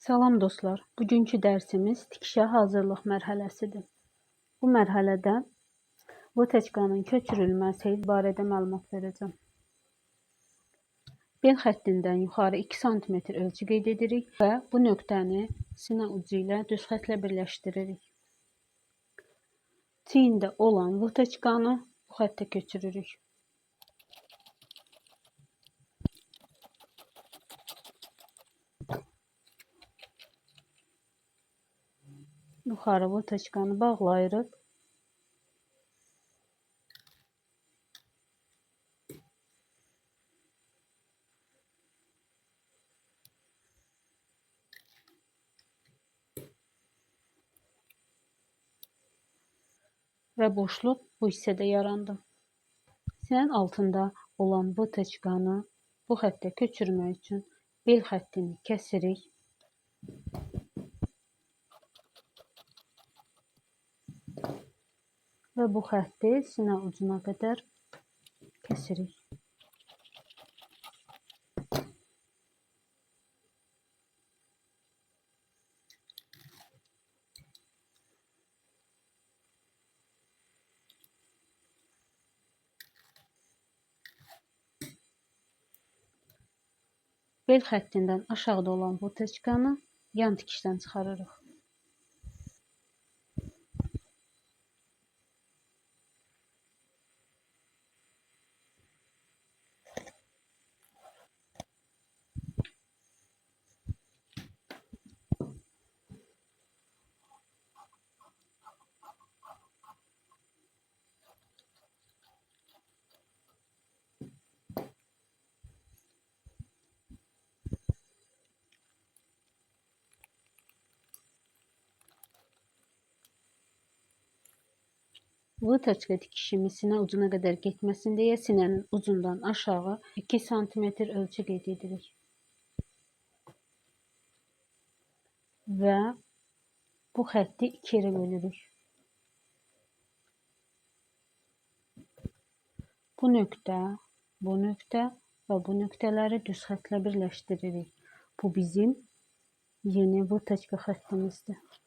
Salam dostlar, bugünkü dərsimiz tikişə hazırlıq mərhələsidir. Bu mərhələdə votechkanın köçürülməsi barədə məlumat verəcəm. Bel xəttindən yuxarı 2 sm ölçü qeyd edirik və bu nöqtəni sinə ucu ilə düz xəttlə birləşdiririk. Çiyində olan votechkanı bu xəttə köçürürük. Yuxarı votechkanı bağlayırıq. Və boşluq bu hissədə yarandı. Sinənin altında olan votechkanı bu xəttə köçürmək üçün bel xəttini kəsirik. Və bu xətti sinə ucuna qədər kəsirik. Bel xəttindən aşağıda olan votechkanı yan tikişdən çıxarırıq. Votechka tikişimi sinə ucuna qədər getməsin deyə sinənin ucundan aşağı 2 sm ölçü qeyd edirik. Və bu xətti 2 yerə bölürük. Bu nöqtə və bu nöqtələri düz xəttlə birləşdiririk. Bu bizim yeni votechka xəttimizdir.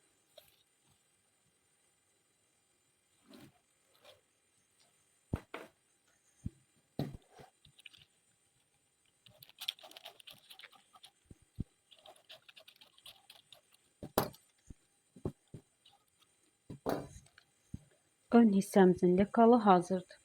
Ön hissəmizin lekalı hazırdır.